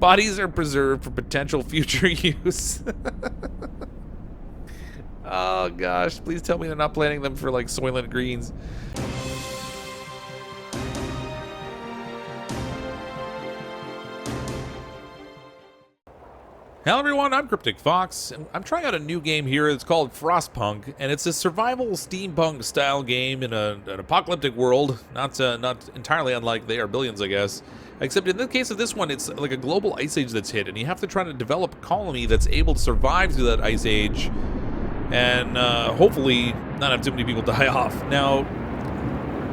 Bodies are preserved for potential future use. Oh gosh, please tell me they're not planting them for like Soylent Greens. Hello everyone, I'm CrypticFox, and I'm trying out a new game here. It's called Frostpunk, and it's a survival steampunk style game in an apocalyptic world, not entirely unlike They Are Billions, I guess. Except in the case of this one, it's like a global ice age that's hit, and you have to try to develop a colony that's able to survive through that ice age, and hopefully not have too many people die off. Now,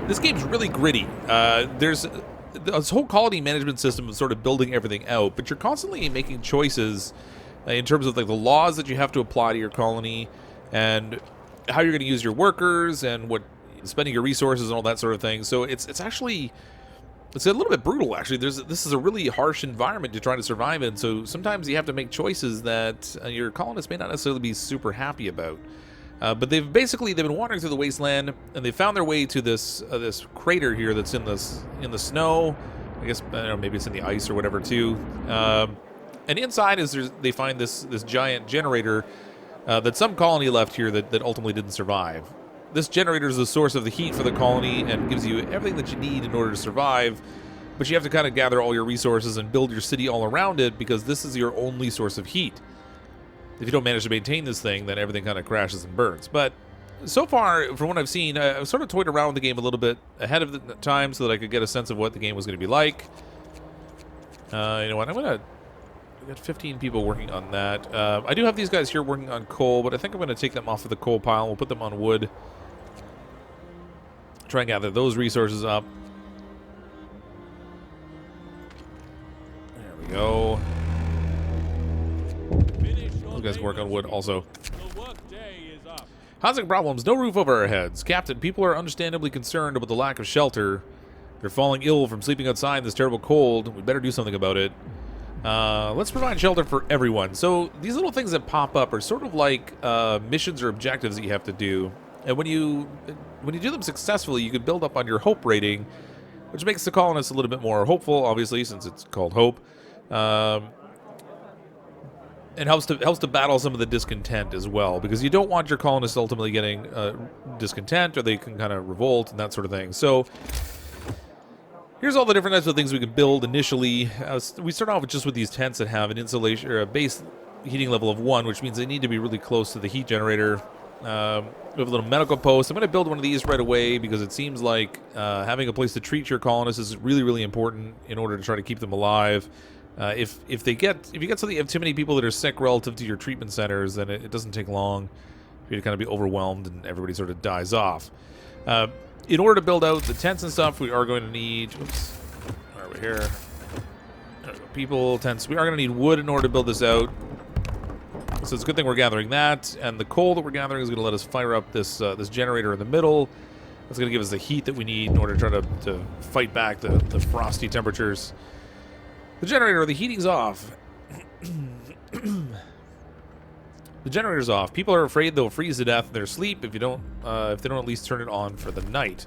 this game's really gritty. There's this whole colony management system of sort of building everything out, but you're constantly making choices in terms of like the laws that you have to apply to your colony and how you're going to use your workers and what spending your resources and all that sort of thing. So it's actually a little bit brutal, actually. This is a really harsh environment to try to survive in, so sometimes you have to make choices that your colonists may not necessarily be super happy about. But they've been wandering through the wasteland, and they found their way to this crater here that's in the snow. I guess I don't know, maybe it's in the ice or whatever too. And inside they find this giant generator that some colony left here that ultimately didn't survive. This generator is the source of the heat for the colony and gives you everything that you need in order to survive. But you have to kind of gather all your resources and build your city all around it because this is your only source of heat. If you don't manage to maintain this thing, then everything kind of crashes and burns. But so far, from what I've seen, I've sort of toyed around with the game a little bit ahead of the time so that I could get a sense of what the game was going to be like. You know what? We got 15 people working on that. I do have these guys here working on coal, but I think I'm going to take them off of the coal pile. We'll put them on wood. Try and gather those resources up. There we go. Those guys can work on wood also. Housing problems, no roof over our heads. Captain, people are understandably concerned about the lack of shelter. They're falling ill from sleeping outside in this terrible cold. We better do something about it. Let's provide shelter for everyone. So these little things that pop up are sort of like missions or objectives that you have to do. And when you do them successfully, you can build up on your hope rating, which makes the colonists a little bit more hopeful, obviously, since it's called hope. It helps to battle some of the discontent as well, because you don't want your colonists ultimately getting discontent, or they can kind of revolt and that sort of thing. So here's all the different types of things we can build initially. We start off just with these tents that have an insulation or a base heating level of 1, which means they need to be really close to the heat generator. We have a little medical post. I'm going to build one of these right away because it seems like having a place to treat your colonists is really, really important in order to try to keep them alive. If you get too many people that are sick relative to your treatment centers, then it doesn't take long for you to kind of be overwhelmed and everybody sort of dies off. In order to build out the tents and stuff, we are going to need, where are we here? People, tents. We are going to need wood in order to build this out. So it's a good thing we're gathering that, and the coal that we're gathering is going to let us fire up this generator in the middle. That's going to give us the heat that we need in order to try to fight back the frosty temperatures. The generator, the heating's off. The generator's off. People are afraid they'll freeze to death in their sleep if they don't at least turn it on for the night.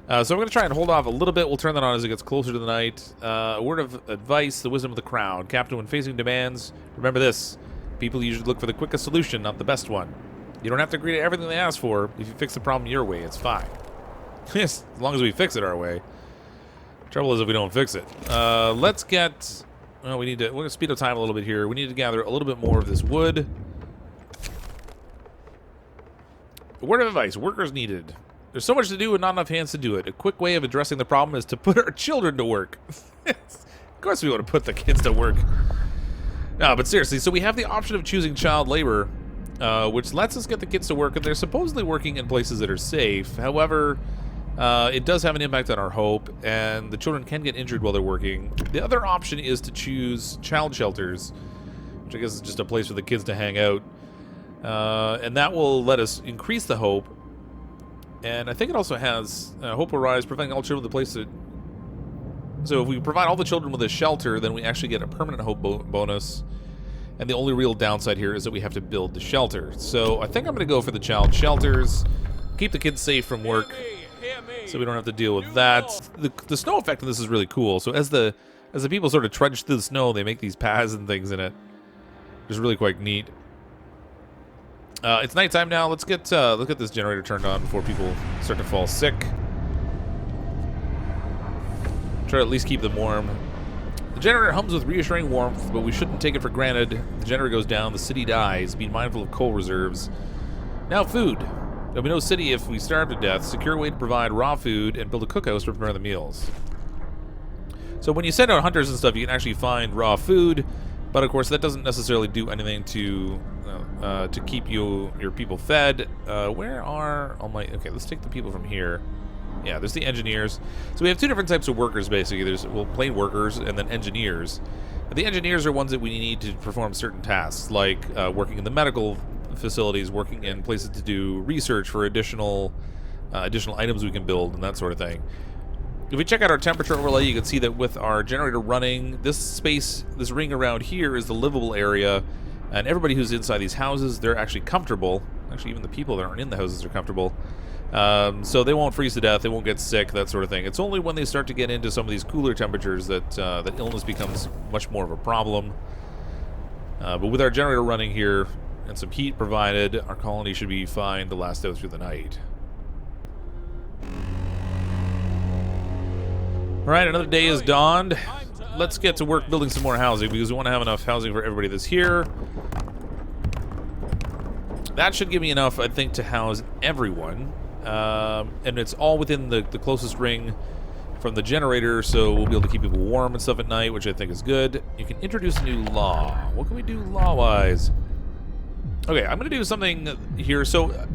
So I'm going to try and hold off a little bit. We'll turn that on as it gets closer to the night. A word of advice, the wisdom of the crowd. Captain, when facing demands, remember this. People usually look for the quickest solution, not the best one. You don't have to agree to everything they ask for. If you fix the problem your way, it's fine. Yes, as long as we fix it our way. Trouble is if we don't fix it. Let's get... Well, we're going to speed up time a little bit here. We need to gather a little bit more of this wood. A word of advice. Workers needed. There's so much to do and not enough hands to do it. A quick way of addressing the problem is to put our children to work. Of course we want to put the kids to work. No, but seriously, so we have the option of choosing child labor, which lets us get the kids to work, and they're supposedly working in places that are safe. However, it does have an impact on our hope, and the children can get injured while they're working. The other option is to choose child shelters, which I guess is just a place for the kids to hang out. And that will let us increase the hope. And I think it also has hope will rise, preventing all children the place to... So if we provide all the children with a shelter, then we actually get a permanent hope bonus. And the only real downside here is that we have to build the shelter. So I think I'm going to go for the child shelters. Keep the kids safe from work, so we don't have to deal with that. The snow effect of this is really cool. So as the As the people sort of trudge through the snow, they make these paths and things in it. It's really quite neat. It's nighttime now. Let's get this generator turned on before people start to fall sick. Try to at least keep them warm. The generator hums with reassuring warmth, but we shouldn't take it for granted. The generator goes down, the city dies. Be mindful of coal reserves. Now food. There'll be no city if we starve to death. Secure a way to provide raw food and build a cookhouse to prepare the meals. So when you send out hunters and stuff, you can actually find raw food, but of course that doesn't necessarily do anything to keep your people fed. Where are all my... Okay, let's take the people from here. Yeah, there's the engineers. So we have two different types of workers, basically. There's, well, plain workers and then engineers. And the engineers are ones that we need to perform certain tasks, like working in the medical facilities, working in places to do research for additional items we can build and that sort of thing. If we check out our temperature overlay, you can see that with our generator running, this space, this ring around here is the livable area, and everybody who's inside these houses, they're actually comfortable. Actually, even the people that aren't in the houses are comfortable. So they won't freeze to death, they won't get sick, that sort of thing. It's only when they start to get into some of these cooler temperatures that that illness becomes much more of a problem. But with our generator running here and some heat provided, our colony should be fine to last out through the night. Alright, another day is dawned. Let's get to work building some more housing because we want to have enough housing for everybody that's here. That should give me enough, I think, to house everyone. And it's all within the closest ring from the generator, so we'll be able to keep people warm and stuff at night, which I think is good. You can introduce a new law. What can we do law-wise? Okay, I'm going to do something here. So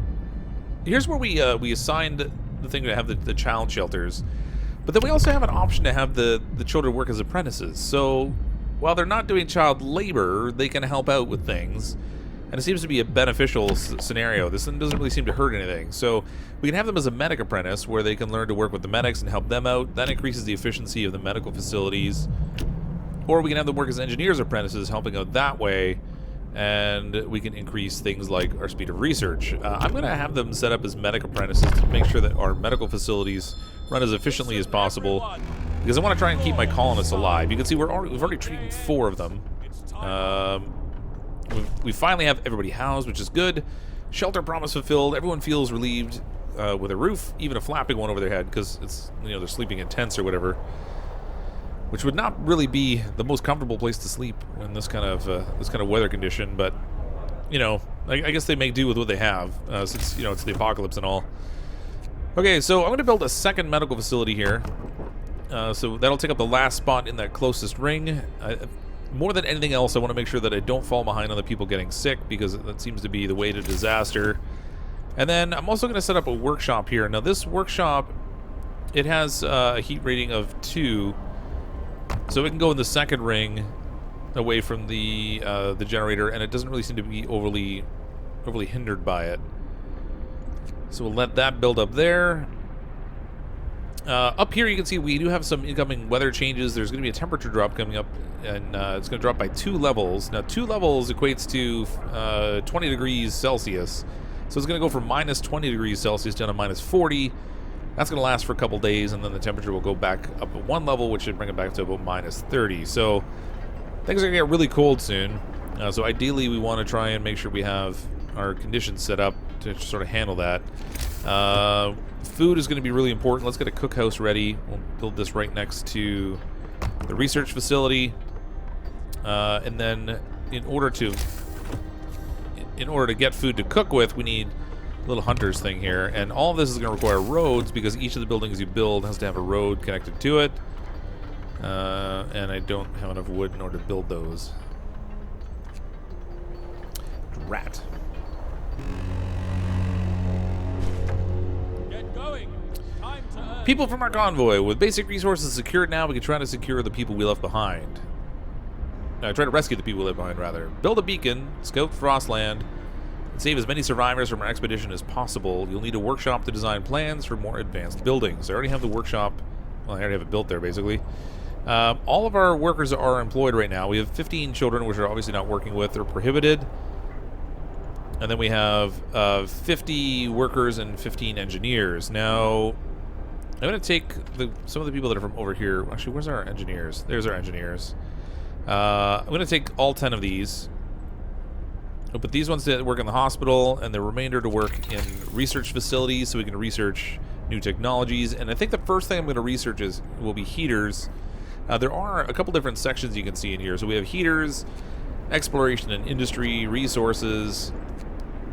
here's where we assigned the thing to have the child shelters. But then we also have an option to have the children work as apprentices. So while they're not doing child labor, they can help out with things. And it seems to be a beneficial scenario. This one doesn't really seem to hurt anything. So we can have them as a medic apprentice where they can learn to work with the medics and help them out. That increases the efficiency of the medical facilities. Or we can have them work as engineers apprentices, helping out that way. And we can increase things like our speed of research. I'm going to have them set up as medic apprentices to make sure that our medical facilities run as efficiently as possible. Because I want to try and keep my colonists alive. You can see we've already treated 4 of them. We finally have everybody housed, which is good. Shelter promise fulfilled. Everyone feels relieved with a roof, even a flapping one over their head, because it's, you know, they're sleeping in tents or whatever, which would not really be the most comfortable place to sleep in this kind of weather condition. But you know, I guess they make do with what they have, since, you know, it's the apocalypse and all. Okay, so I'm going to build a second medical facility here. So that'll take up the last spot in that closest ring. More than anything else, I want to make sure that I don't fall behind on the people getting sick, because that seems to be the way to disaster. And then I'm also going to set up a workshop here. Now this workshop, it has a heat rating of 2, so it can go in the second ring away from the generator, and it doesn't really seem to be overly hindered by it. So we'll let that build up there. Up here you can see we do have some incoming weather changes. There's going to be a temperature drop coming up, and it's going to drop by 2 levels. Now 2 levels equates to 20 degrees Celsius. So it's going to go from minus 20 degrees Celsius down to minus 40. That's going to last for a couple days, and then the temperature will go back up at 1 level, which should bring it back to about minus 30. So things are going to get really cold soon. So ideally we want to try and make sure we have our conditions set up to sort of handle that. Food is going to be really important. Let's get a cookhouse ready. We'll build this right next to the research facility. And then in order to get food to cook with, we need a little hunter's thing here. And all of this is going to require roads, because each of the buildings you build has to have a road connected to it. And I don't have enough wood in order to build those. Rat. People from our convoy. With basic resources secured now, we can try to secure the people we left behind. Try to rescue the people we left behind, rather. Build a beacon, scout Frostland, and save as many survivors from our expedition as possible. You'll need a workshop to design plans for more advanced buildings. I already have the workshop. Well, I already have it built there, basically. All of our workers are employed right now. We have 15 children, which are obviously not working with. They're prohibited. And then we have 50 workers and 15 engineers. Now, I'm going to take some of the people that are from over here. Actually, where's our engineers? There's our engineers. I'm going to take all 10 of these. I'll put these ones that work in the hospital and the remainder to work in research facilities so we can research new technologies. And I think the first thing I'm going to research will be heaters. There are a couple different sections you can see in here. So we have heaters, exploration and industry, resources,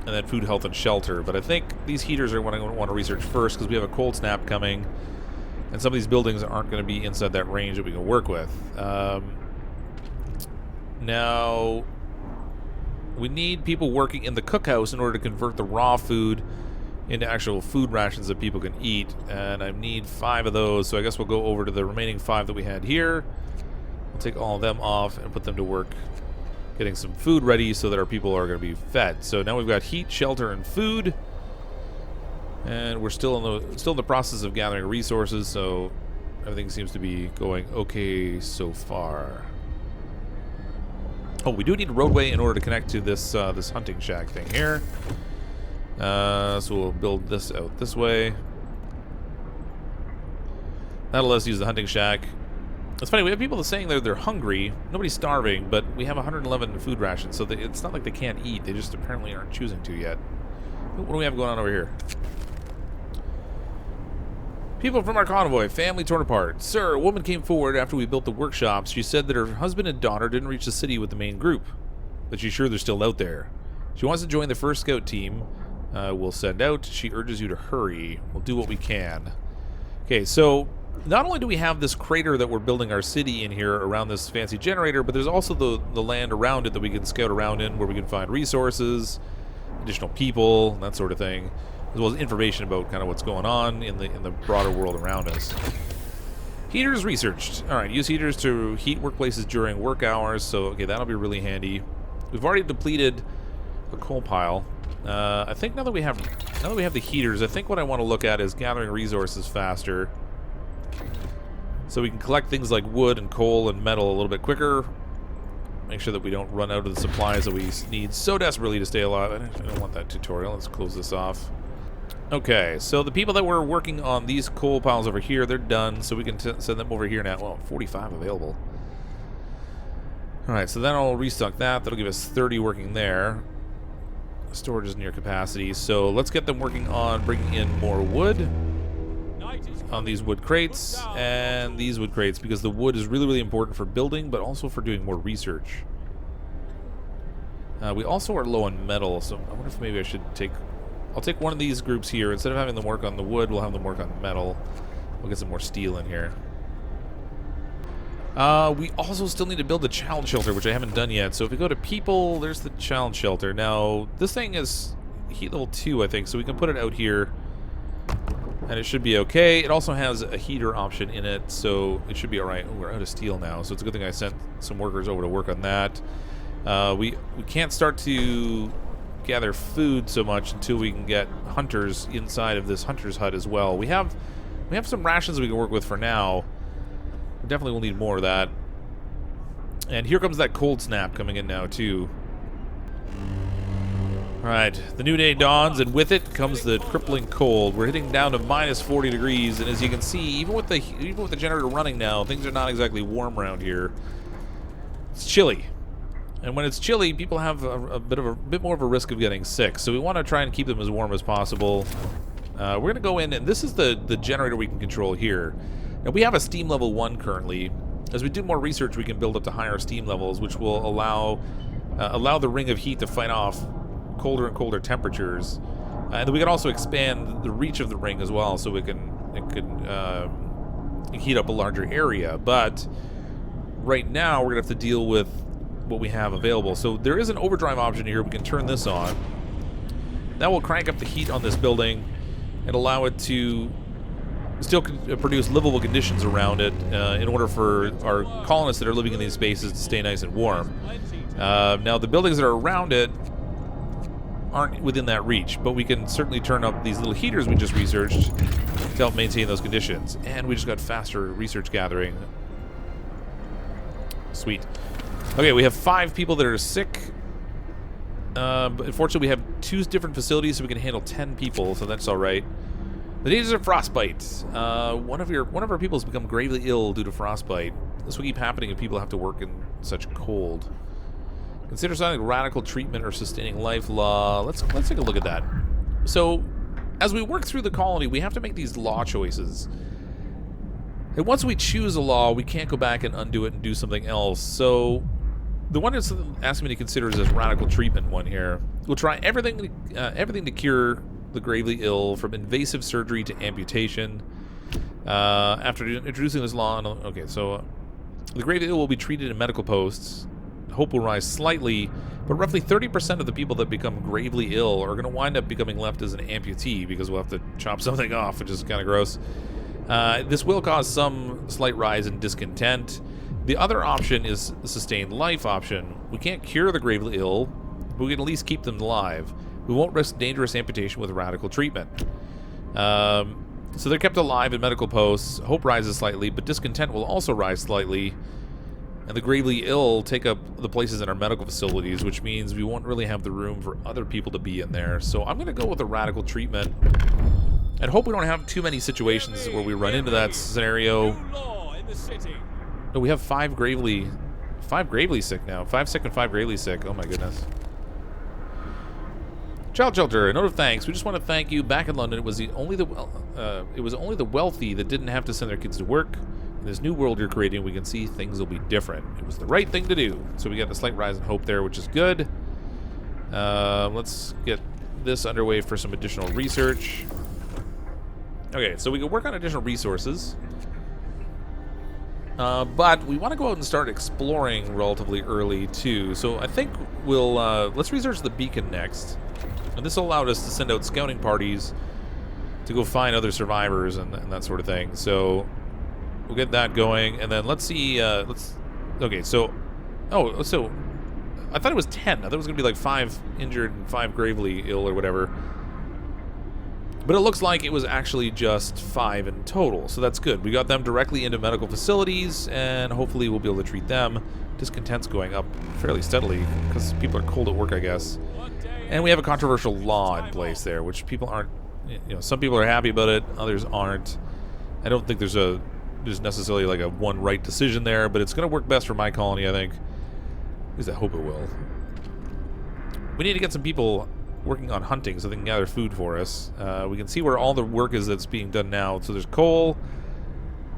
and then food, health, and shelter. But I think these heaters are what I want to research first because we have a cold snap coming, and some of these buildings aren't going to be inside that range that we can work with. Now, we need people working in the cookhouse in order to convert the raw food into actual food rations that people can eat, and I need 5 of those, so I guess we'll go over to the remaining 5 that we had here. We'll take all of them off and put them to work getting some food ready so that our people are going to be fed. So now we've got heat, shelter, and food, and we're still in the process of gathering resources. So everything seems to be going okay so far. Oh, we do need a roadway in order to connect to this this hunting shack thing here. So we'll build this out this way. That'll let us use the hunting shack. It's funny, we have people saying they're hungry. Nobody's starving, but we have 111 food rations, so it's not like they can't eat. They just apparently aren't choosing to yet. What do we have going on over here? People from our convoy, family torn apart. Sir, a woman came forward after we built the workshops. She said that her husband and daughter didn't reach the city with the main group, but she's sure they're still out there. She wants to join the first scout team we'll send out. She urges you to hurry. We'll do what we can. Okay, so not only do we have this crater that we're building our city in here around this fancy generator, but there's also the land around it that we can scout around in, where we can find resources, additional people, that sort of thing, as well as information about kind of what's going on in the broader world around us. Heaters researched. All right, use heaters to heat workplaces during work hours. So okay, that'll be really handy. We've already depleted a coal pile. I think now that we have the heaters, I think what I want to look at is gathering resources faster, so we can collect things like wood and coal and metal a little bit quicker. Make sure that we don't run out of the supplies that we need so desperately to stay alive. I don't want that tutorial. Let's close this off. Okay, so the people that were working on these coal piles over here, they're done, so we can send them over here now. Well, 45 available. Alright, so then I'll restock that. That'll give us 30 working there. Storage is near capacity, so let's get them working on bringing in more wood on these wood crates and these wood crates, because the wood is really, really important for building, but also for doing more research. We also are low on metal, so I wonder if maybe I should I'll take one of these groups here. Instead of having them work on the wood, we'll have them work on metal. We'll get some more steel in here. We also still need to build the child shelter, which I haven't done yet. So if we go to people, there's the child shelter. Now, this thing is heat level 2, I think, so we can put it out here, and it should be okay. It also has a heater option in it, so it should be alright. Oh, we're out of steel now, so it's a good thing I sent some workers over to work on that. We can't start to gather food so much until we can get hunters inside of this hunter's hut as well. We have some rations we can work with for now. We definitely will need more of that. And here comes that cold snap coming in now too. Alright, the new day dawns, and with it comes the crippling cold. We're hitting down to minus 40 degrees, and as you can see, even with the generator running now, things are not exactly warm around here. It's chilly. And when it's chilly, people have a bit more of a risk of getting sick. So we want to try and keep them as warm as possible. We're going to go in, and this is the generator we can control here. Now we have a steam level 1 currently. As we do more research, we can build up to higher steam levels, which will allow the ring of heat to fight off colder and colder temperatures. And then we can also expand the reach of the ring as well, so it can heat up a larger area. But right now, we're going to have to deal with what we have available. So there is an overdrive option here. We can turn this on. That will crank up the heat on this building and allow it to still produce livable conditions around it in order for our colonists that are living in these spaces to stay nice and warm. Now, the buildings that are around it aren't within that reach, but we can certainly turn up these little heaters we just researched to help maintain those conditions. And we just got faster research gathering. Sweet. Okay, we have 5 people that are sick. But unfortunately, we have 2 different facilities, so we can handle 10 people, so that's all right. The dangers of frostbite. One of our people has become gravely ill due to frostbite. This will keep happening if people have to work in such cold. Consider something like radical treatment or sustaining life law. Let's take a look at that. So, as we work through the colony, we have to make these law choices. And once we choose a law, we can't go back and undo it and do something else. So, the one that's asking me to consider is this radical treatment one here. We'll try everything to cure the gravely ill, from invasive surgery to amputation. After introducing this law, okay, so the gravely ill will be treated in medical posts. Hope will rise slightly, but roughly 30% of the people that become gravely ill are going to wind up becoming left as an amputee because we'll have to chop something off, which is kind of gross. This will cause some slight rise in discontent. The other option is the sustained life option. We can't cure the gravely ill, but we can at least keep them alive. We won't risk dangerous amputation with radical treatment. So they're kept alive in medical posts. Hope rises slightly, but discontent will also rise slightly. And the gravely ill take up the places in our medical facilities, which means we won't really have the room for other people to be in there. So I'm going to go with a radical treatment. And hope we don't have too many situations where we run into that scenario. Oh, we have 5 gravely sick now. 5 sick and 5 gravely sick. Oh my goodness. Child shelter, a note of thanks. We just want to thank you. Back in London, it was only the wealthy that didn't have to send their kids to work. In this new world you're creating, we can see things will be different. It was the right thing to do. So we got a slight rise in hope there, which is good. Let's get this underway for some additional research. Okay, so we can work on additional resources. But we want to go out and start exploring relatively early, too. So I think we'll, let's research the beacon next. And this will allow us to send out scouting parties to go find other survivors and that sort of thing. So we'll get that going, and then let's see, okay, so, so I thought it was 10. I thought it was going to be like 5 injured and 5 gravely ill or whatever. But it looks like it was actually just 5 in total, so that's good. We got them directly into medical facilities, and hopefully we'll be able to treat them. Discontent's going up fairly steadily, because people are cold at work, I guess. And we have a controversial law in place there, which people aren't, you know, some people are happy about it, others aren't. I don't think there's necessarily like a one right decision there, but it's going to work best for my colony, I think. At least I hope it will. We need to get some people working on hunting so they can gather food for us. We can see where all the work is that's being done now. So there's coal,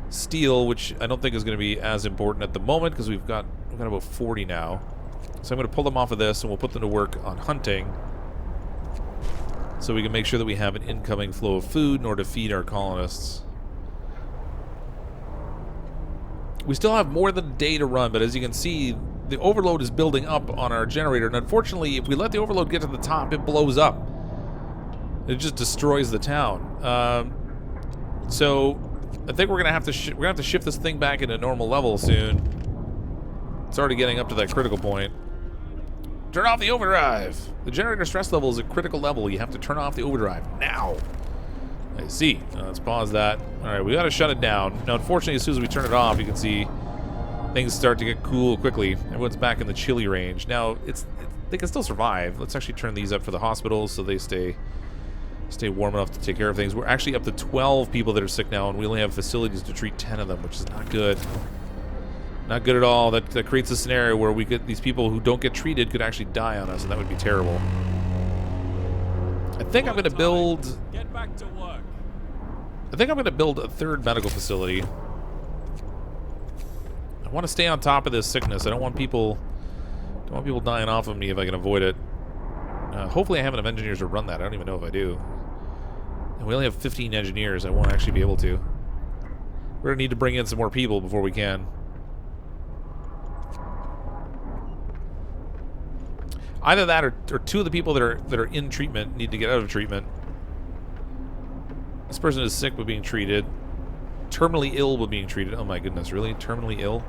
steel, which I don't think is going to be as important at the moment because we've got about 40 now. So I'm going to pull them off of this and we'll put them to work on hunting so we can make sure that we have an incoming flow of food in order to feed our colonists. We still have more than a day to run, but as you can see, the overload is building up on our generator, and unfortunately, if we let the overload get to the top, it blows up. It just destroys the town. So I think we're gonna have to shift this thing back into normal level soon. It's already getting up to that critical point. Turn off the overdrive. The generator stress level is at critical level. You have to turn off the overdrive now. I see. Let's pause that. All right, we got to shut it down. Now, unfortunately, as soon as we turn it off, you can see things start to get cool quickly. Everyone's back in the chilly range. Now, they can still survive. Let's actually turn these up for the hospitals so they stay warm enough to take care of things. We're actually up to 12 people that are sick now, and we only have facilities to treat 10 of them, which is not good. Not good at all. That creates a scenario where we get these people who don't get treated could actually die on us, and that would be terrible. I think I'm going to build... Get back to work. I think I'm going to build a 3rd medical facility. I want to stay on top of this sickness. I don't want people dying off of me if I can avoid it. Hopefully I have enough engineers to run that. I don't even know if I do. And we only have 15 engineers. I won't actually be able to. We're going to need to bring in some more people before we can. Either that or 2 of the people that are in treatment need to get out of treatment. This person is sick but being treated. Terminally ill but being treated. Oh my goodness, really? Terminally ill?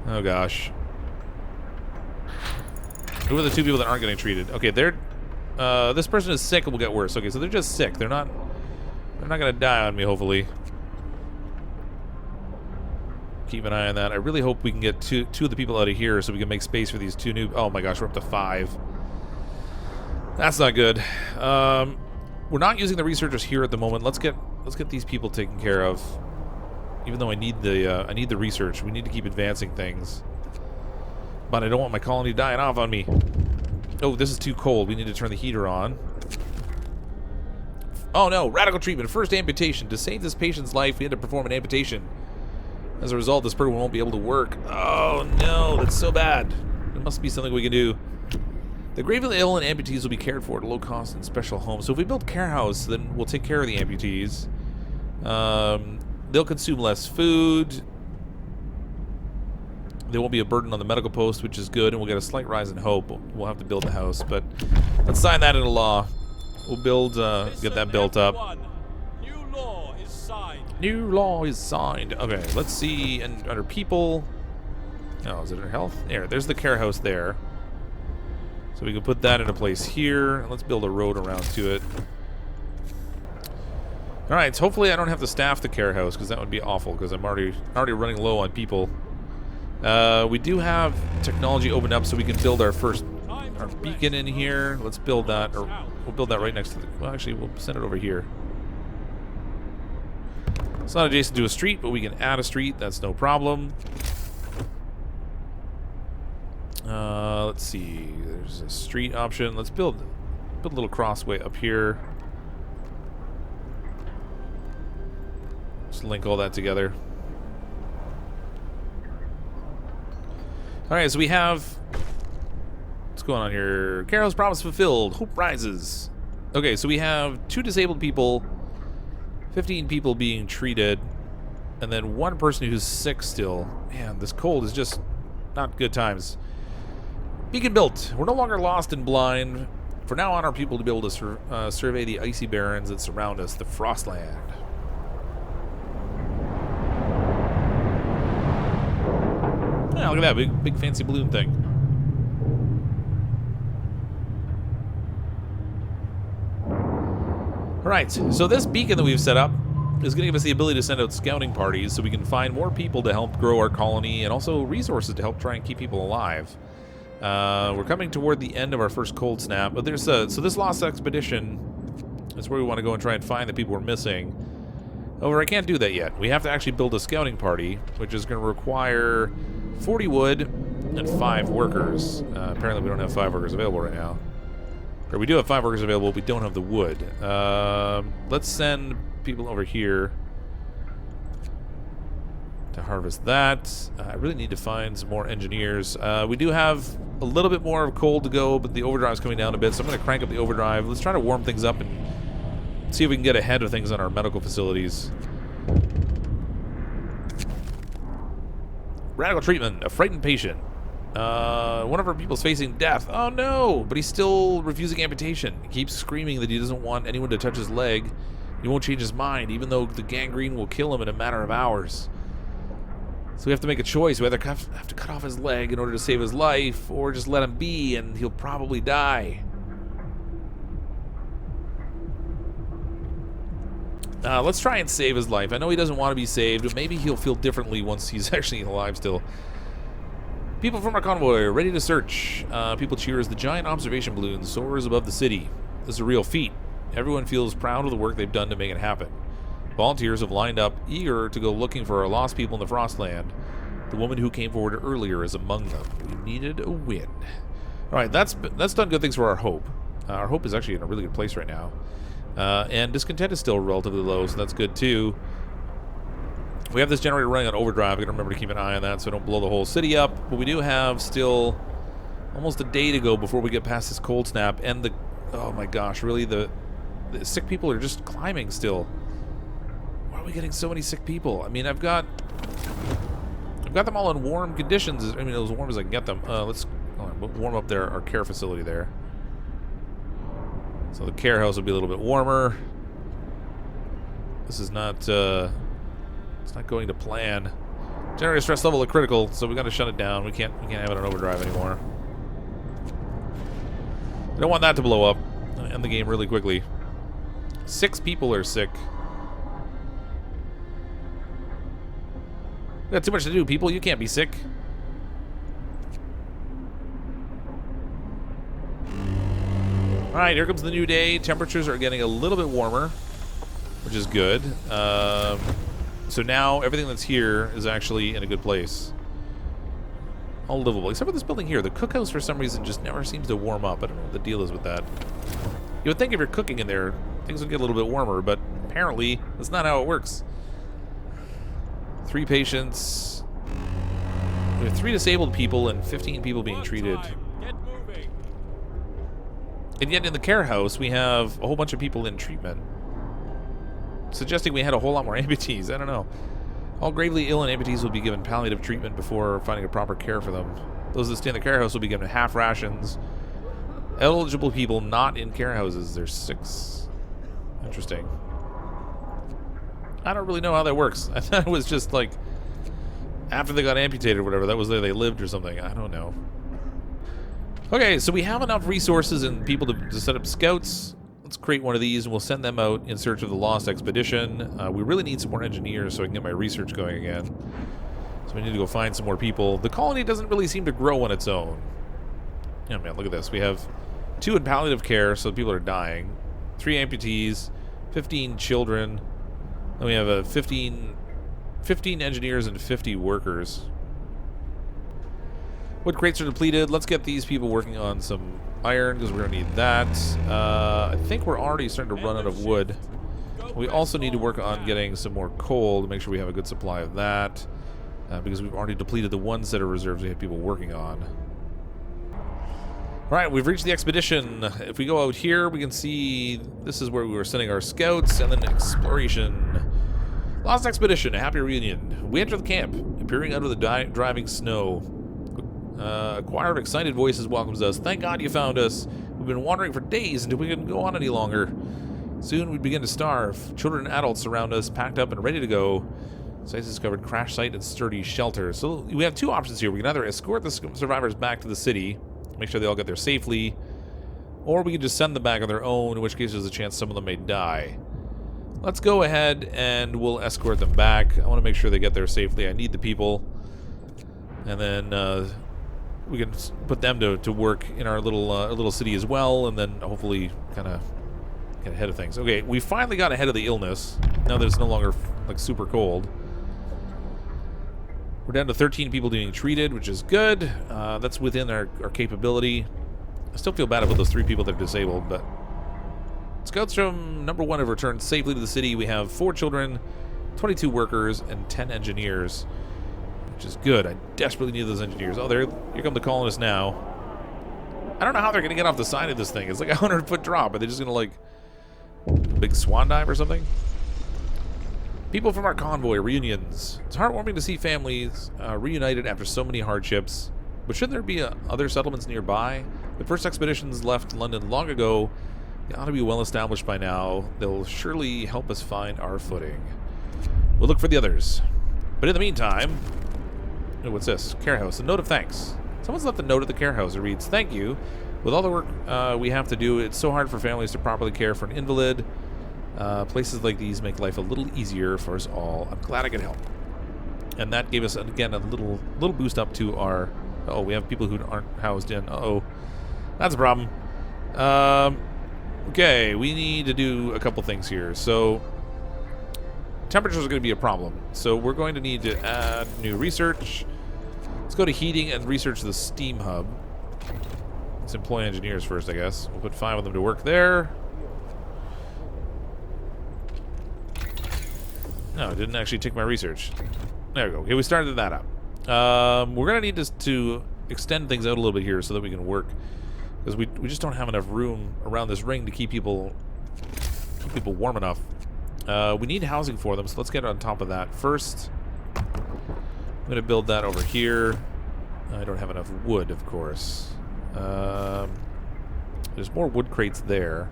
Oh gosh. Who are the 2 people that aren't getting treated? Okay, this person is sick and will get worse. Okay, so they're just sick. They're not gonna die on me, hopefully. Keep an eye on that. I really hope we can get two of the people out of here so we can make space for these 2 new... Oh my gosh, we're up to 5. That's not good. We're not using the researchers here at the moment. Let's get these people taken care of. Even though I need the research, we need to keep advancing things. But I don't want my colony dying off on me. Oh, this is too cold. We need to turn the heater on. Oh no, radical treatment. First amputation. To save this patient's life, we had to perform an amputation. As a result, this person won't be able to work. Oh no, that's so bad. There must be something we can do. The gravely ill and amputees will be cared for at low cost in special homes. So if we build care house, then we'll take care of the amputees. They'll consume less food. There won't be a burden on the medical post, which is good, and we'll get a slight rise in hope. We'll have to build the house, but let's sign that into law. We'll build, get that built up. New law is signed. New law is signed. Okay, let's see. And under people, oh, is it under health? There's the care house there. So we can put that into place here. And let's build a road around to it. All right. So hopefully I don't have to staff the care house because that would be awful because I'm already running low on people. We do have technology opened up so we can build our beacon in here. Let's build that, or we'll build that right next to the... Well, actually, we'll send it over here. It's not adjacent to a street, but we can add a street. That's no problem. Let's see. There's a street option. Let's build a little crossway up here. Just link all that together. All right, so we have... What's going on here? Carol's promise fulfilled. Hope rises. Okay, so we have 2 disabled people, 15 people being treated, and then 1 person who's sick still. Man, this cold is just not good times. Beacon built. We're no longer lost and blind. For now on, our people to be able to survey the icy barrens that surround us, the Frostland. Yeah, look at that big fancy balloon thing. Alright, so this beacon that we've set up is going to give us the ability to send out scouting parties so we can find more people to help grow our colony and also resources to help try and keep people alive. We're coming toward the end of our first cold snap, but there's so this lost expedition is where we want to go and try and find the people we're missing. However, I can't do that yet. We have to actually build a scouting party, which is going to require 40 wood and 5 workers. Apparently we don't have 5 workers available right now. Or we do have 5 workers available, we don't have the wood. Let's send people over here to harvest that. I really need to find some more engineers. We do have a little bit more of coal to go, but the overdrive's coming down a bit, so I'm going to crank up the overdrive. Let's try to warm things up and see if we can get ahead of things on our medical facilities. Radical treatment. A frightened patient. One of our people's facing death. Oh no! But he's still refusing amputation. He keeps screaming that he doesn't want anyone to touch his leg. He won't change his mind, even though the gangrene will kill him in a matter of hours. So we have to make a choice. We either have to cut off his leg in order to save his life, or just let him be, and he'll probably die. Let's try and save his life. I know he doesn't want to be saved, but maybe he'll feel differently once he's actually alive still. People from our convoy are ready to search. People cheer as the giant observation balloon soars above the city. This is a real feat. Everyone feels proud of the work they've done to make it happen. Volunteers have lined up, eager to go looking for our lost people in the Frostland. The woman who came forward earlier is among them. We needed a win. All right, that's done good things for our hope. Our hope is actually in a really good place right now. And discontent is still relatively low, so that's good too. We have this generator running on overdrive. I gotta remember to keep an eye on that so I don't blow the whole city up. But we do have still almost a day to go before we get past this cold snap. And oh my gosh, really the sick people are just climbing still. Why are we getting so many sick people? I mean, I've got them all in warm conditions. I mean, as warm as I can get them. Let's warm up our care facility there. So the care house will be a little bit warmer. This is not, it's not going to plan. Generator stress level is critical, so we got to shut it down. We can't have it on overdrive anymore. I don't want that to blow up and end the game really quickly. 6 people are sick. We got too much to do, people. You can't be sick. All right, here comes the new day. Temperatures are getting a little bit warmer, which is good. So now everything that's here is actually in a good place. All livable, except for this building here. The cookhouse, for some reason, just never seems to warm up. I don't know what the deal is with that. You would think if you're cooking in there, things would get a little bit warmer, but apparently that's not how it works. 3 patients. We have 3 disabled people and 15 people being treated. Get moving. And yet in the care house, we have a whole bunch of people in treatment, suggesting we had a whole lot more amputees. I don't know. All gravely ill and amputees will be given palliative treatment before finding a proper care for them. Those that stay in the care house will be given half rations. Eligible people not in care houses, there's 6. Interesting. I don't really know how that works. I thought it was just like after they got amputated or whatever, that was there they lived or something. I don't know. Okay, so we have enough resources and people to set up scouts. Let's create one of these and we'll send them out in search of the lost expedition. We really need some more engineers so I can get my research going again. So we need to go find some more people. The colony doesn't really seem to grow on its own. Yeah, man, look at this. We have 2 in palliative care, so people are dying. 3 amputees, 15 children. Then we have 15 engineers and 50 workers. Wood crates are depleted. Let's get these people working on some iron because we're going to need that. I think we're already starting to run out of wood. We also need to work on getting some more coal to make sure we have a good supply of that. Because we've already depleted the ones that are reserves we have people working on. Alright, we've reached the expedition. If we go out here, we can see this is where we were sending our scouts, and then exploration. Lost expedition, a happy reunion. We enter the camp, appearing out of the driving snow. A choir of excited voices welcomes us. Thank God you found us. We've been wandering for days until we couldn't go on any longer. Soon we begin to starve. Children and adults surround us, packed up and ready to go. Sites discovered crash site and sturdy shelter. So we have 2 options here. We can either escort the survivors back to the city, make sure they all get there safely, or we can just send them back on their own, in which case there's a chance some of them may die. Let's go ahead and we'll escort them back. I want to make sure they get there safely. I need the people. And then we can put them to work in our little city as well, and then hopefully kind of get ahead of things. Okay, we finally got ahead of the illness. Now that it's no longer like super cold. We're down to 13 people being treated, which is good. That's within our capability. I still feel bad about those 3 people that are disabled, but scouts from number 1 have returned safely to the city. We have 4 children, 22 workers, and 10 engineers, which is good. I desperately need those engineers. Oh, here come the colonists now. I don't know how they're going to get off the side of this thing. It's like a 100-foot drop. Are they just going to, like, big swan dive or something? People from our convoy, reunions. It's heartwarming to see families reunited after so many hardships. But shouldn't there be other settlements nearby? The first expeditions left London long ago. They ought to be well established by now. They'll surely help us find our footing. We'll look for the others. But in the meantime... Oh, what's this? Care house. A note of thanks. Someone's left a note at the care house. It reads, "Thank you. With all the work we have to do, it's so hard for families to properly care for an invalid. Places like these make life a little easier for us all. I'm glad I could help." And that gave us, again, a little boost up to our... Oh, we have people who aren't housed in. Uh-oh. That's a problem. Okay, we need to do a couple things here. So, temperatures are going to be a problem. So we're going to need to add new research. Let's go to heating and research the steam hub. Let's employ engineers first, I guess. We'll put 5 of them to work there. No, it didn't actually take my research. There we go. Okay, we started that up. We're going to need to extend things out a little bit here so that we can work. Because we just don't have enough room around this ring to keep people warm enough. We need housing for them, so let's get on top of that. First, I'm going to build that over here. I don't have enough wood, of course. There's more wood crates there.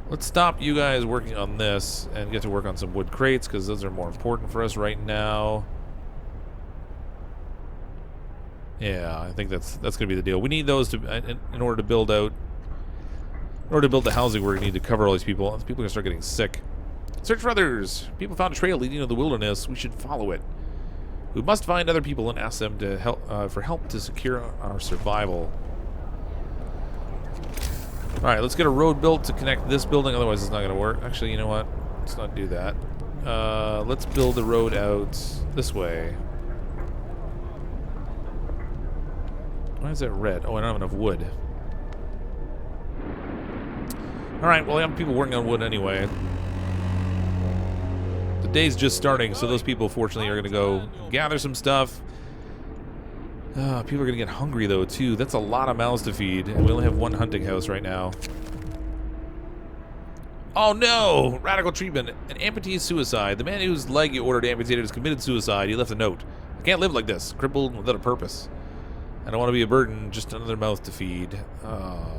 Let's stop you guys working on this and get to work on some wood crates, because those are more important for us right now. Yeah, I think that's going to be the deal. We need those to in order to build out. In order to build the housing, we're going to need to cover all these people. People are going to start getting sick. Search for others. People found a trail leading to the wilderness. We should follow it. We must find other people and ask them to help for help to secure our survival. Alright, let's get a road built to connect this building, otherwise it's not going to work. Actually, you know what? Let's not do that. Let's build the road out this way. Why is that red? Oh, I don't have enough wood. Alright, well, I have people working on wood anyway. The day's just starting, so those people, fortunately, are going to go gather some stuff. People are going to get hungry, though, too. That's a lot of mouths to feed, and we only have one hunting house right now. Oh, no! Radical treatment. An amputee's suicide. The man whose leg you ordered amputated has committed suicide. He left a note. I can't live like this, crippled without a purpose. I don't want to be a burden, just another mouth to feed. Oh.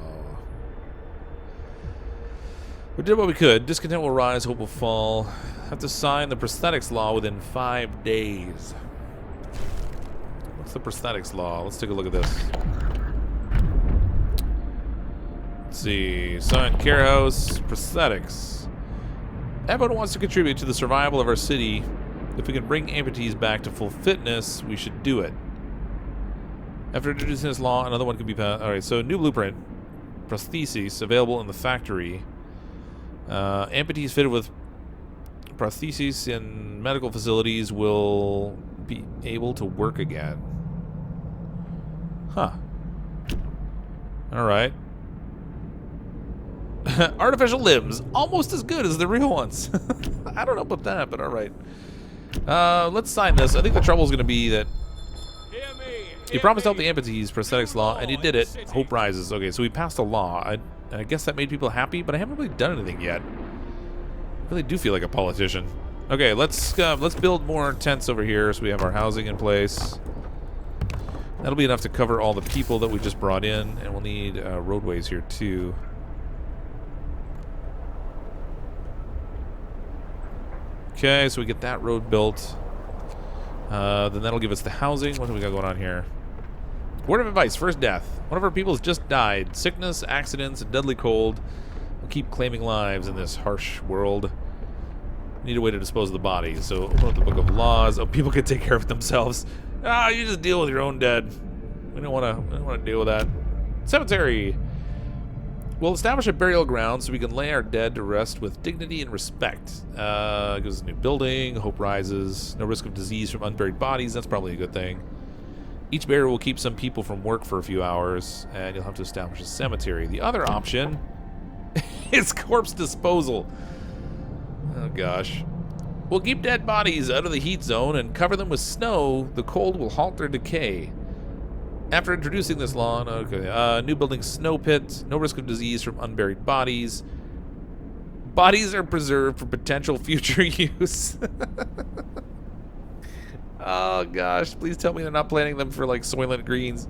We did what we could. Discontent will rise, hope will fall. Have to sign the prosthetics law within 5 days. What's the prosthetics law? Let's take a look at this. Let's see. Sign care house, prosthetics. Everyone wants to contribute to the survival of our city. If we can bring amputees back to full fitness, we should do it. After introducing this law, another one can be passed. Alright, so new blueprint. Prostheses available in the factory. Amputees fitted with prostheses in medical facilities will be able to work again. Huh. Alright. Artificial limbs. Almost as good as the real ones. I don't know about that, but alright. Let's sign this. I think the trouble is going to be that you promised to help the amputees prosthetics law, and you did it. Hope rises. Okay, so we passed a law. I guess that made people happy, but I haven't really done anything yet. I really do feel like a politician. Okay, let's build more tents over here so we have our housing in place. That'll be enough to cover all the people that we just brought in, and we'll need roadways here too. Okay, so we get that road built. Then that'll give us the housing. What do we got going on here? Word of advice, first death. One of our people's just died. Sickness, accidents, and deadly cold will keep claiming lives in this harsh world. We need a way to dispose of the bodies. So open up the book of laws. Oh, people can take care of it themselves. Ah, you just deal with your own dead. We don't want to deal with that. Cemetery. We'll establish a burial ground so we can lay our dead to rest with dignity and respect. Gives us a new building. Hope rises. No risk of disease from unburied bodies. That's probably a good thing. Each burial will keep some people from work for a few hours, and you'll have to establish a cemetery. The other option is corpse disposal. Oh, gosh. We'll keep dead bodies out of the heat zone and cover them with snow. The cold will halt their decay. After introducing this law, okay, new building snow pit, no risk of disease from unburied bodies. Bodies are preserved for potential future use. Oh gosh, please tell me they're not planting them for like Soylent Greens.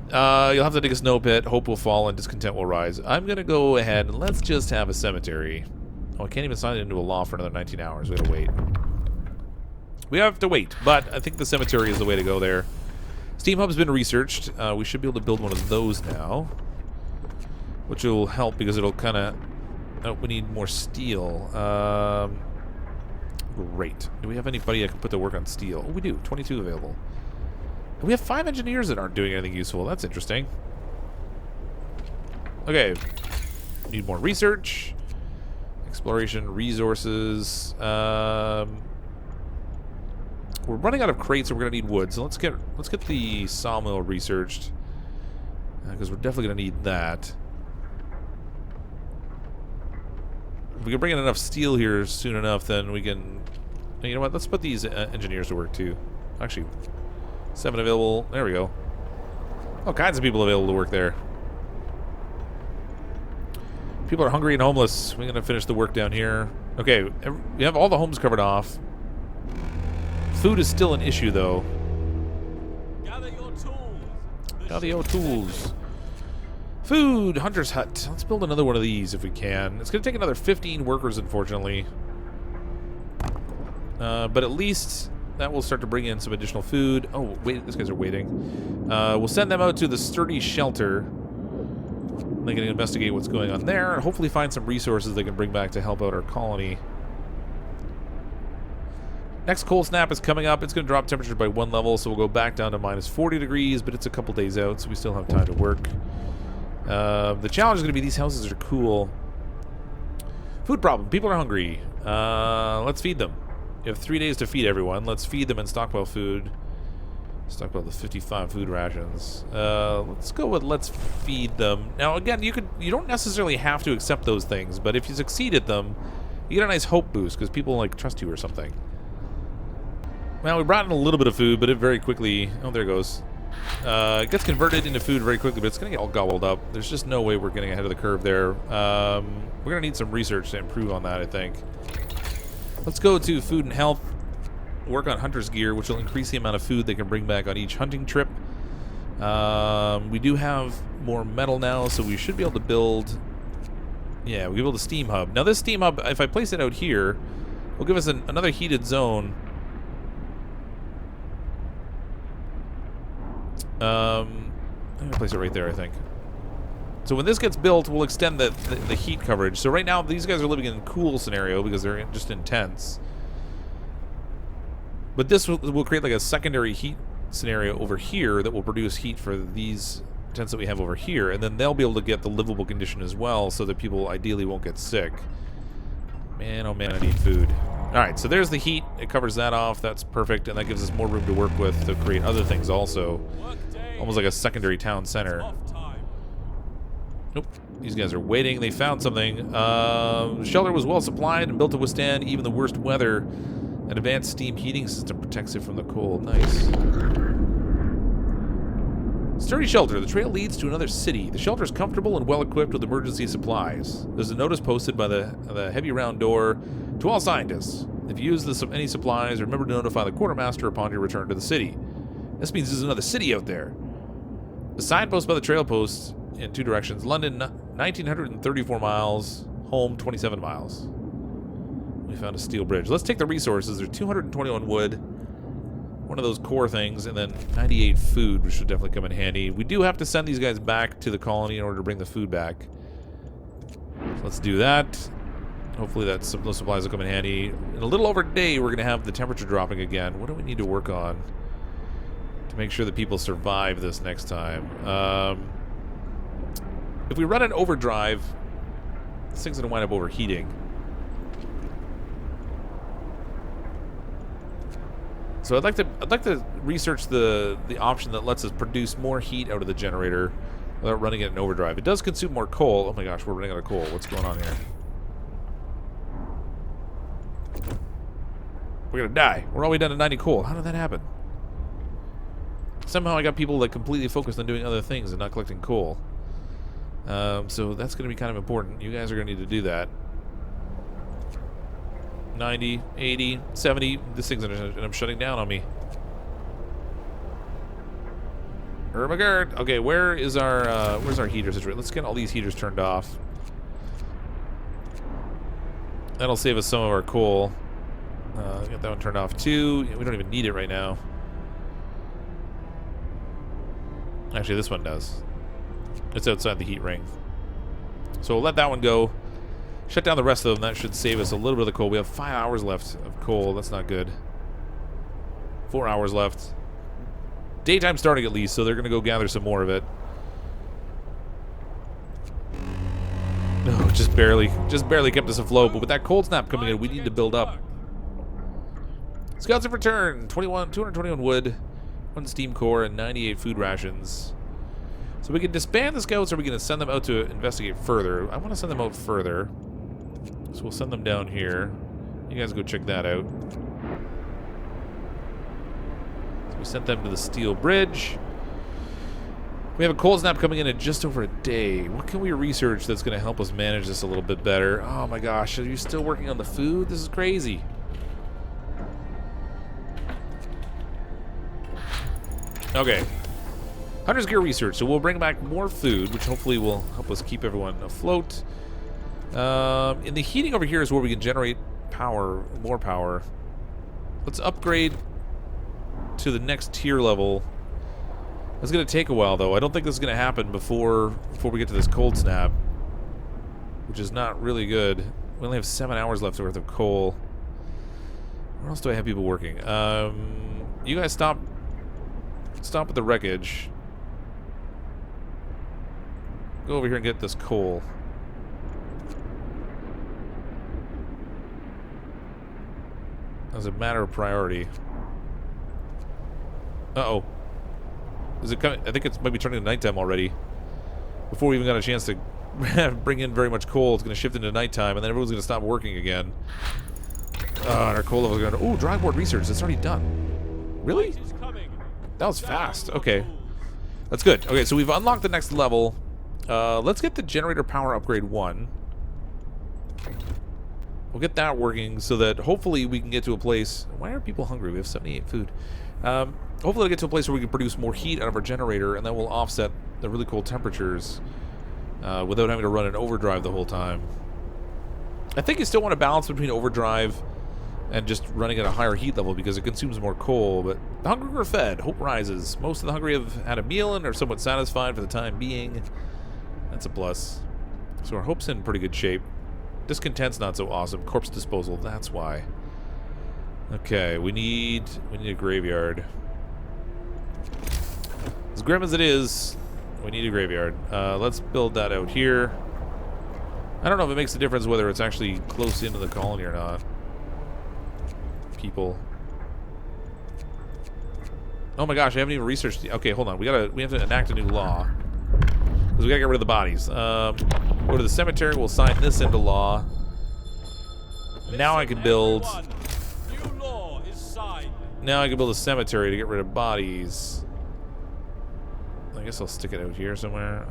You'll have to dig a snow pit, hope will fall, and discontent will rise. I'm gonna go ahead and let's just have a cemetery. Oh, I can't even sign it into a law for another 19 hours. We gotta wait. We have to wait, but I think the cemetery is the way to go there. Steam Hub's been researched. We should be able to build one of those now, which will help because it'll kind of... Oh, we need more steel. Great. Do we have anybody that can put to work on steel? Oh, we do. 22 available. And we have 5 engineers that aren't doing anything useful. That's interesting. Okay. Need more research. Exploration, resources. We're running out of crates, so we're gonna need wood. So let's get the sawmill researched, because we're definitely gonna need that. If we can bring in enough steel here soon enough, then we can... You know what? Let's put these engineers to work, too. Actually, 7 available. There we go. All kinds of people available to work there. People are hungry and homeless. We're going to finish the work down here. Okay, we have all the homes covered off. Food is still an issue, though. Gather your tools. Gather your tools. Food, Hunter's Hut. Let's build another one of these if we can. It's going to take another 15 workers, unfortunately. But at least that will start to bring in some additional food. Oh, wait, these guys are waiting. We'll send them out to the sturdy shelter. They can investigate what's going on there and hopefully find some resources they can bring back to help out our colony. Next cold snap is coming up. It's going to drop temperature by 1 level, so we'll go back down to -40 degrees, but it's a couple days out, so we still have time to work. The challenge is going to be these houses are cool. Food problem. People are hungry. Let's feed them. You have 3 days to feed everyone. Let's feed them and stockpile food. Stockpile the 55 food rations. Let's go with let's feed them. Now again, you don't necessarily have to accept those things, but if you succeed at them, you get a nice hope boost because people like trust you or something. Well, we brought in a little bit of food, but it very quickly. Oh, there it goes. It gets converted into food very quickly, but it's going to get all gobbled up. There's just no way we're getting ahead of the curve there. We're going to need some research to improve on that, I think. Let's go to food and health. Work on hunter's gear, which will increase the amount of food they can bring back on each hunting trip. We do have more metal now, so we should be able to build... Yeah, we'll build a steam hub. Now this steam hub, if I place it out here, will give us another heated zone. I'm going to place it right there, I think. So when this gets built, we'll extend the heat coverage. So right now, these guys are living in a cool scenario because they're just intense. But this will create like a secondary heat scenario over here that will produce heat for these tents that we have over here. And then they'll be able to get the livable condition as well so that people ideally won't get sick. Man, oh man, I need food. Alright, so there's the heat. It covers that off. That's perfect. And that gives us more room to work with to create other things also. Almost like a secondary town center. Nope. These guys are waiting. They found something. The shelter was well supplied and built to withstand even the worst weather. An advanced steam heating system protects it from the cold. Nice. Sturdy shelter. The trail leads to another city. The shelter is comfortable and well equipped with emergency supplies. There's a notice posted by the heavy round door to all scientists. If you use any supplies, remember to notify the quartermaster upon your return to the city. This means there's another city out there. The signpost by the trail posts in 2 directions. London, 1,934 miles. Home, 27 miles. We found a steel bridge. Let's take the resources. There's 221 wood. One of those core things. And then 98 food, which should definitely come in handy. We do have to send these guys back to the colony in order to bring the food back. So let's do that. Hopefully those supplies will come in handy. In a little over a day, we're going to have the temperature dropping again. What do we need to work on to make sure that people survive this next time? If we run an overdrive, this thing's going to wind up overheating. So I'd like to research the option that lets us produce more heat out of the generator without running it in overdrive. It does consume more coal. Oh my gosh, we're running out of coal. What's going on here? We're gonna die. We're all the way down to 90 coal. How did that happen? Somehow I got people like completely focused on doing other things and not collecting coal. So that's gonna be kind of important. You guys are gonna need to do that. 90, 80, 70. This thing's gonna end up shutting down on me. Ermagerd. Okay, where's our heater situation? Let's get all these heaters turned off. That'll save us some of our coal. Get that one turned off too. We don't even need it right now. Actually, this one does. It's outside the heat ring. So we'll let that one go. Shut down the rest of them. That should save us a little bit of the coal. We have 5 hours left of coal. That's not good. 4 hours left. Daytime starting at least, so they're going to go gather some more of it. No, just barely kept us afloat. But with that cold snap coming in, we need to build up. Scouts have returned. 221 wood, 1 steam core, and 98 food rations. So we can disband the scouts, or we can send them out to investigate further. I want to send them out further. So we'll send them down here. You guys go check that out. So we sent them to the steel bridge. We have a cold snap coming in just over a day. What can we research that's going to help us manage this a little bit better? Oh my gosh, are you still working on the food? This is crazy. Okay. Hunter's gear research. So we'll bring back more food, which hopefully will help us keep everyone afloat. In the heating over here is where we can generate power, more power. Let's upgrade to the next tier level. It's going to take a while, though. I don't think this is going to happen before we get to this cold snap, which is not really good. We only have 7 hours left worth of coal. Where else do I have people working? You guys stop at the wreckage. go over here and get this coal. As a matter of priority. Uh-oh. Is it coming? I think it's maybe turning to nighttime already. Before we even got a chance to bring in very much coal, it's going to shift into nighttime, and then everyone's going to stop working again. And our coal level is going to... Oh, drawing board research. That's already done. Really? That was fast. Okay. That's good. Okay, so we've unlocked the next level. Let's get the generator power upgrade 1. We'll get that working so that hopefully we can get to a place... Why are people hungry? We have 78 food. Hopefully we'll get to a place where we can produce more heat out of our generator, and that will offset the really cold temperatures without having to run an overdrive the whole time. I think you still want to balance between overdrive and just running at a higher heat level because it consumes more coal, but the hungry are fed. Hope rises. Most of the hungry have had a meal and are somewhat satisfied for the time being. That's a plus. So our hope's in pretty good shape. Discontent's not so awesome. Corpse disposal, that's why. Okay, we need a graveyard. As grim as it is, we need a graveyard. Let's build that out here. I don't know if it makes a difference whether it's actually close into the colony or not. People. Oh my gosh, I haven't even researched. Okay, hold on. We have to enact a new law because we gotta get rid of the bodies. Go to the cemetery. We'll sign this into law. Now I can build. New law is signed. Now I can build a cemetery to get rid of bodies. I guess I'll stick it out here somewhere.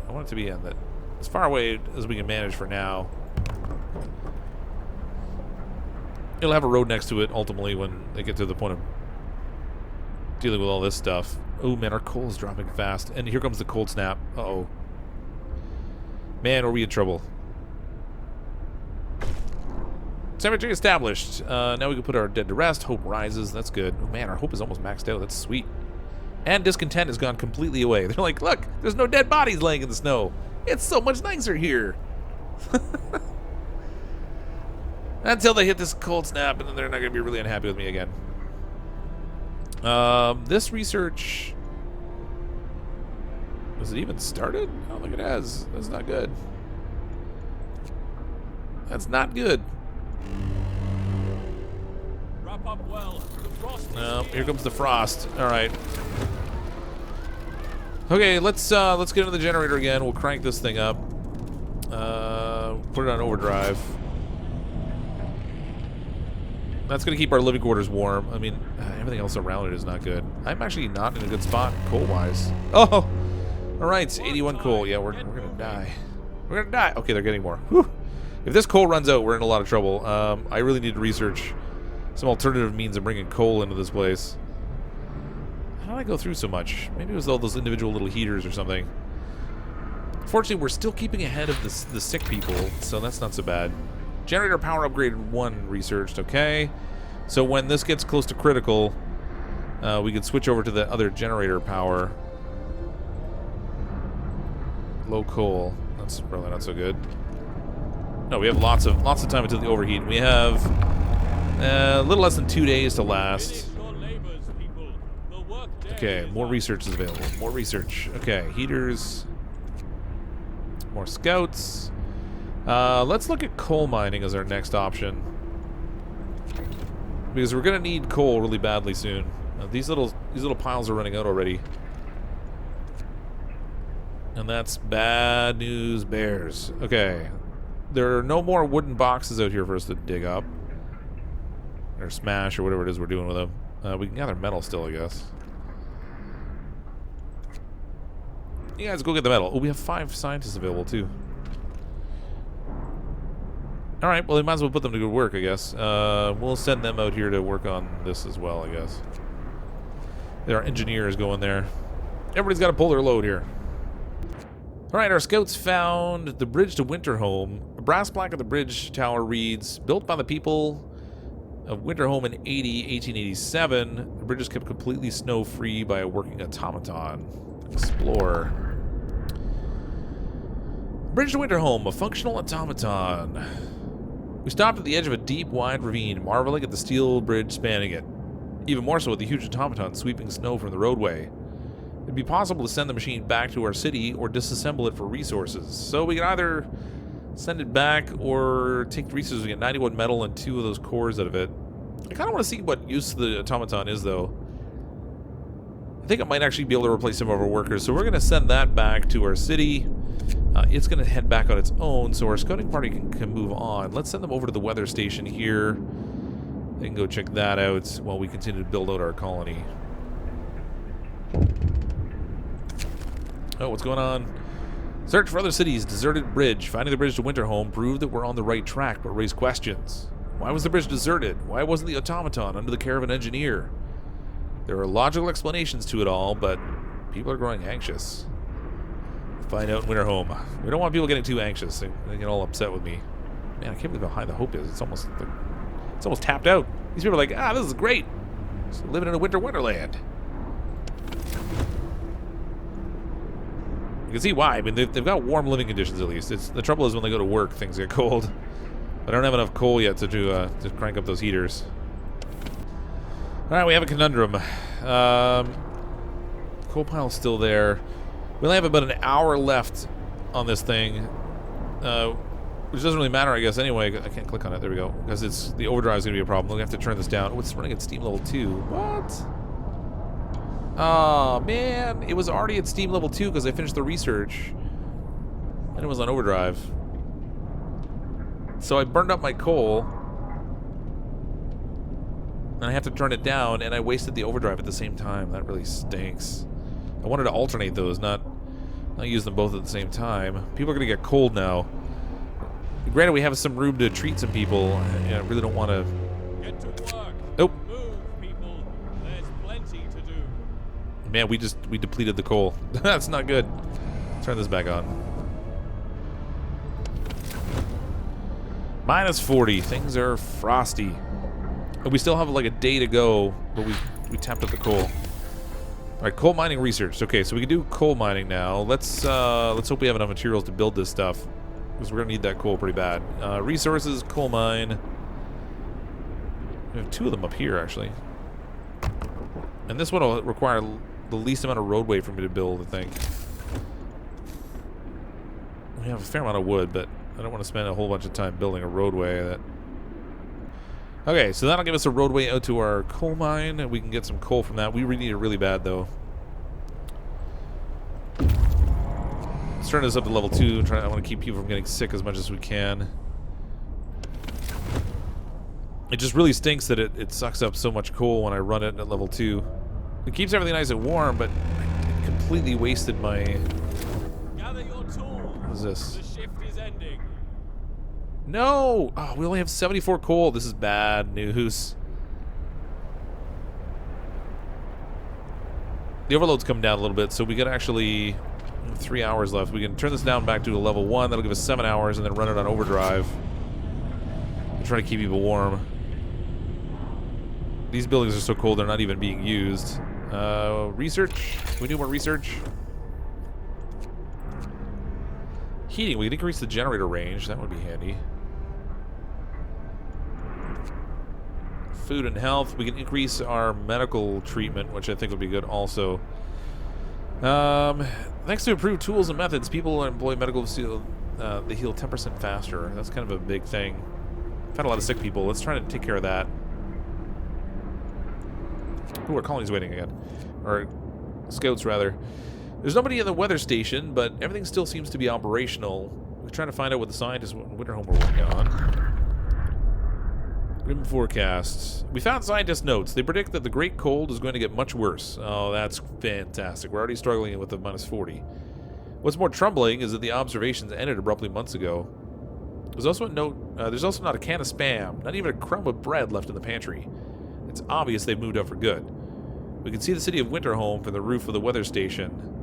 I want it to be in that as far away as we can manage for now. It'll have a road next to it ultimately when they get to the point of dealing with all this stuff. Oh man, our coal is dropping fast. And here comes the cold snap. Uh-oh. Man, are we in trouble. Cemetery established. Now we can put our dead to rest. Hope rises. That's good. Oh man, our hope is almost maxed out. That's sweet. And discontent has gone completely away. They're like, look, there's no dead bodies laying in the snow. It's so much nicer here. Until they hit this cold snap, and then they're not going to be really unhappy with me again. This research... Was it even started? I don't think it has. That's not good. That's not good. Wrap up well. The frost No, here comes the frost. All right. Okay, let's get into the generator again. We'll crank this thing up. Put it on overdrive. That's going to keep our living quarters warm. I mean, everything else around it is not good. I'm actually not in a good spot coal-wise. Oh! Alright, 81 coal. Yeah, we're going to die. We're going to die. Okay, they're getting more. Whew. If this coal runs out, we're in a lot of trouble. I really need to research some alternative means of bringing coal into this place. How did I go through so much? Maybe it was all those individual little heaters or something. Fortunately, we're still keeping ahead of the sick people, so that's not so bad. Generator power upgrade 1 researched, okay. So when this gets close to critical, we can switch over to the other generator power. Low coal, that's probably not so good. No, we have lots of time until the overheat. We have a little less than 2 days to last. Okay, more research is available. More research. Okay, heaters. More scouts. Let's look at coal mining as our next option. Because we're gonna need coal really badly soon. These little piles are running out already. And that's bad news bears. Okay. There are no more wooden boxes out here for us to dig up. Or smash or whatever it is we're doing with them. We can gather metal still, I guess. You guys go get the metal. Oh, we have 5 scientists available too. Alright, well, they might as well put them to good work, I guess. We'll send them out here to work on this as well, I guess. There are engineers going there. Everybody's got to pull their load here. Alright, our scouts found the bridge to Winterhome. A brass plaque at the bridge tower reads, built by the people of Winterhome in 1887. The bridge is kept completely snow-free by a working automaton. Explore. Bridge to Winterhome, a functional automaton. We stopped at the edge of a deep, wide ravine, marveling at the steel bridge spanning it. Even more so with the huge automaton sweeping snow from the roadway. It'd be possible to send the machine back to our city or disassemble it for resources. So we can either send it back or take the resources. We get 91 metal and 2 of those cores out of it. I kind of want to see what use the automaton is, though. I think it might actually be able to replace some of our workers. So we're going to send that back to our city. It's going to head back on its own, so our scouting party can move on. Let's send them over to the weather station here. They can go check that out while we continue to build out our colony. Oh, what's going on? Search for other cities. Deserted bridge. Finding the bridge to Winterhome proved that we're on the right track, but raised questions. Why was the bridge deserted? Why wasn't the automaton under the care of an engineer? There are logical explanations to it all, but people are growing anxious. Find out in Winterhome. We don't want people getting too anxious. They get all upset with me. Man, I can't believe how high the hope is. It's almost tapped out. These people are like, this is great. Just living in a winter wonderland. You can see why. I mean, they've got warm living conditions at least. The trouble is when they go to work, things get cold. I don't have enough coal yet to crank up those heaters. All right, we have a conundrum. Coal pile's still there. We only have about an hour left on this thing, which doesn't really matter, I guess. Anyway, I can't click on it. There we go. Because the overdrive is going to be a problem. We have to turn this down. Oh, it's running at Steam level 2. What? Oh, man. It was already at Steam level 2 because I finished the research. And it was on overdrive. So I burned up my coal. And I have to turn it down, and I wasted the overdrive at the same time. That really stinks. I wanted to alternate those, not use them both at the same time. People are going to get cold now. Granted, we have some room to treat some people. I really don't want to... Get to work. Nope. Move, people. There's plenty to do. Man, we depleted the coal. That's not good. Turn this back on. Minus 40. Things are frosty. And we still have like a day to go, but we tapped up the coal. All right, coal mining research. Okay, so we can do coal mining now. Let's hope we have enough materials to build this stuff, because we're gonna need that coal pretty bad. Resources, coal mine. We have 2 of them up here actually, and this one will require the least amount of roadway for me to build, I think. We have a fair amount of wood, but I don't want to spend a whole bunch of time building a roadway. Okay, so that'll give us a roadway out to our coal mine, and we can get some coal from that. We really need it really bad, though. Let's turn this up to level 2. I want to keep people from getting sick as much as we can. It just really stinks that it sucks up so much coal when I run it at level 2. It keeps everything nice and warm, but I completely wasted my... Gather your tools. What is this? The shift is ending. No! Oh, we only have 74 coal. This is bad news. The overload's come down a little bit, so we got actually 3 hours left. We can turn this down back to a level 1. That'll give us 7 hours, and then run it on overdrive. I'm trying to keep people warm. These buildings are so cold they're not even being used. Research? Can we do more research? Heating. We can increase the generator range. That would be handy. Food and health. We can increase our medical treatment, which I think would be good also. Thanks to improved tools and methods, people employ medical field, they heal 10% faster. That's kind of a big thing. I've had a lot of sick people. Let's try to take care of that. Ooh, our colony's waiting again. Or scouts, rather. There's nobody in the weather station, but everything still seems to be operational. We're trying to find out what the scientists in Winterhome are working on. Grim forecasts. We found scientist notes. They predict that the great cold is going to get much worse. Oh, that's fantastic. We're already struggling with the minus 40. What's more troubling is that the observations ended abruptly months ago. There's also a note. There's also not a can of Spam, not even a crumb of bread left in the pantry. It's obvious they've moved out for good. We can see the city of Winterhome from the roof of the weather station.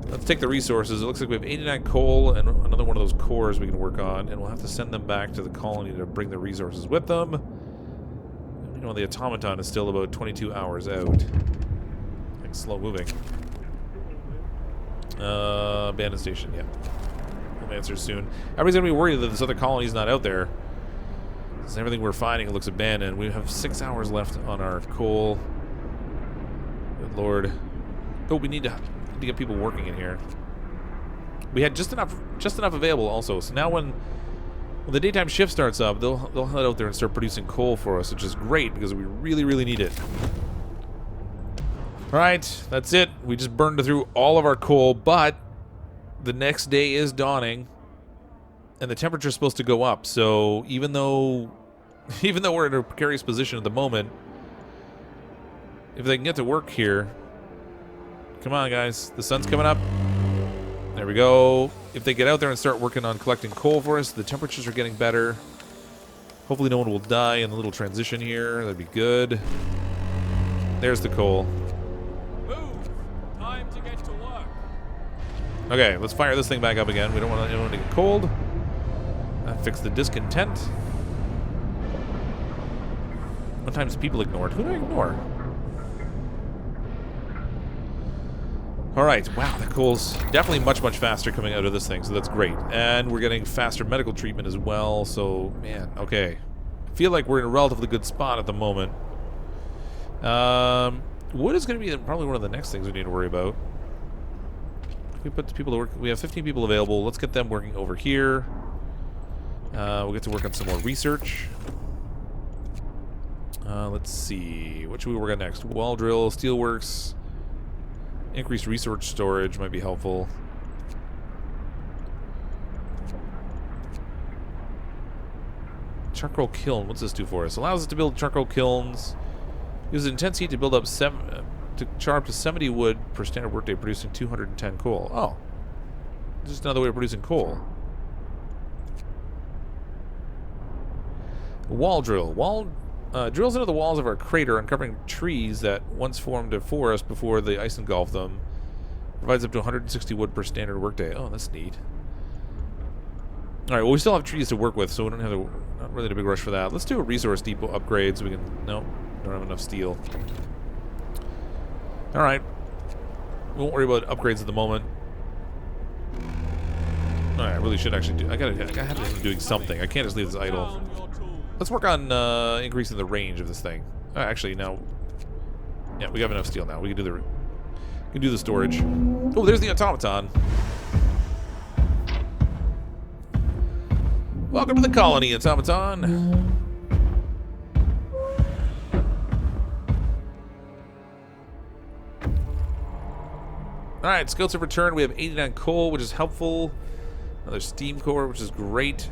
Let's take the resources. It looks like we have 89 coal and another one of those cores we can work on, and we'll have to send them back to the colony to bring the resources with them. You know, the automaton is still about 22 hours out. Like slow moving. Abandoned station, yeah. We'll answer soon. Everybody's gonna be worried that this other colony's not out there. Because everything we're finding looks abandoned. We have 6 hours left on our coal. Good lord. Oh, we need to get people working in here. We had just enough available also. So now when the daytime shift starts up, they'll head out there and start producing coal for us, which is great because we really, really need it. All right, that's it. We just burned through all of our coal, but the next day is dawning, and the temperature's supposed to go up. So even though we're in a precarious position at the moment, if they can get to work here, come on, guys, the sun's coming up. There we go. If they get out there and start working on collecting coal for us, the temperatures are getting better. Hopefully no one will die in the little transition here. That'd be good. There's the coal. Move! Time to get to work. Okay, let's fire this thing back up again. We don't want anyone to get cold. Fix the discontent. Sometimes people ignored. Who do I ignore? Alright, wow, the coal's definitely much, much faster coming out of this thing, so that's great. And we're getting faster medical treatment as well, so, man, okay. I feel like we're in a relatively good spot at the moment. Wood is going to be probably one of the next things we need to worry about. We put the people to work. We have 15 people available. Let's get them working over here. We'll get to work on some more research. Let's see. What should we work on next? Wall drill, steelworks. Increased research storage might be helpful. Charcoal kiln. What's this do for us? Allows us to build charcoal kilns. Uses intense heat to build up to char up to 70 wood per standard workday, producing 210 coal. Oh, just another way of producing coal. Wall drill. Drills into the walls of our crater, uncovering trees that once formed a forest before the ice engulfed them. Provides up to 160 wood per standard workday. Oh, that's neat. Alright, well, we still have trees to work with, so we don't have to, not really in a big rush for that. Let's do a resource depot upgrade so we can, no, don't have enough steel. Alright. We won't worry about upgrades at the moment. Alright, I really should actually do, I have to be doing something. I can't just leave this idle. Down your tools. Let's work on increasing the range of this thing. Actually, no. Yeah, we have enough steel now. We can do the storage. Oh, there's the automaton. Welcome to the colony, automaton. All right, scouts have returned. We have 89 coal, which is helpful. Another steam core, which is great.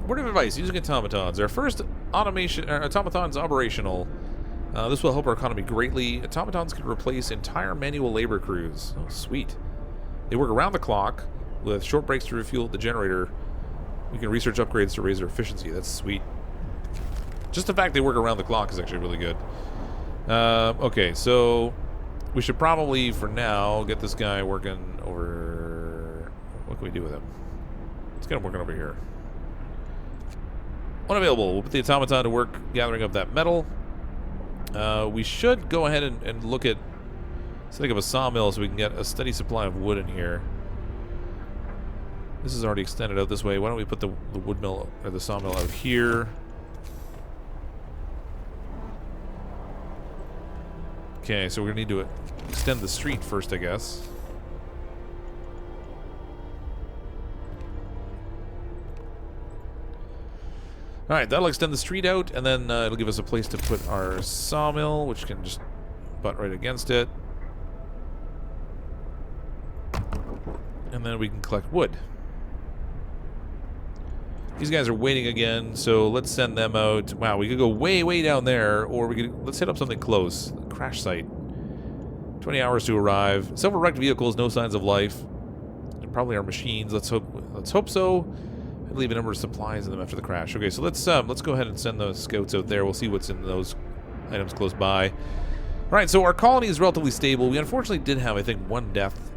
Word of advice, using automatons. Our first automaton's operational. This will help our economy greatly. Automatons can replace entire manual labor crews. Oh, sweet. They work around the clock with short breaks to refuel the generator. We can research upgrades to raise their efficiency. That's sweet. Just the fact they work around the clock is actually really good. Okay, so we should probably, for now, get this guy working over... What can we do with him? Let's get him working over here. Unavailable. We'll put the automaton to work gathering up that metal. We should go ahead and look at setting up a sawmill so we can get a steady supply of wood in here. This is already extended out this way. Why don't we put the wood mill or the sawmill out here? Okay, so we're gonna need to extend the street first, I guess. Alright, that'll extend the street out, and then it'll give us a place to put our sawmill, which can just butt right against it. And then we can collect wood. These guys are waiting again, so let's send them out. Wow, we could go way, way down there, or we could, let's hit up something close. Crash site. 20 hours to arrive. Several wrecked vehicles, no signs of life. And probably our machines. Let's hope so. Leave a number of supplies in them after the crash. Okay, so let's go ahead and send those scouts out there. We'll see what's in those items close by. All right, so our colony is relatively stable. We unfortunately did have, I think, one death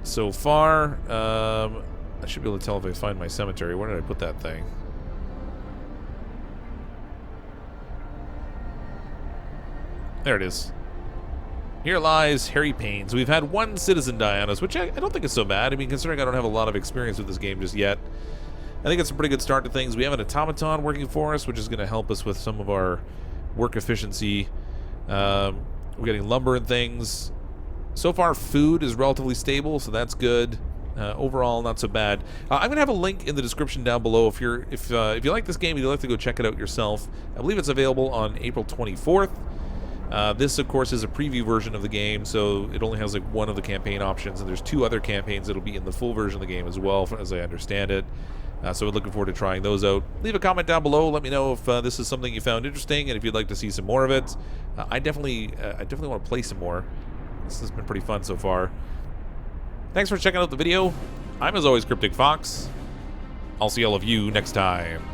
so far. I should be able to tell if I find my cemetery. Where did I put that thing? There it is. Here lies Harry Paynes. We've had one citizen die on us, which I don't think is so bad. I mean, considering I don't have a lot of experience with this game just yet. I think it's a pretty good start to things. We have an automaton working for us, which is going to help us with some of our work efficiency. We're getting lumber and things. So far, food is relatively stable, so that's good. Overall, not so bad. I'm gonna have a link in the description down below if you like this game and you'd like to go check it out yourself. I believe it's available on April 24th. This, of course, is a preview version of the game, so it only has like one of the campaign options, and there's 2 other campaigns that'll be in the full version of the game as well, as I understand it. So we're looking forward to trying those out. Leave a comment down below. Let me know if this is something you found interesting, and if you'd like to see some more of it. I definitely want to play some more. This has been pretty fun so far. Thanks for checking out the video. I'm, as always, CrypticFox. I'll see all of you next time.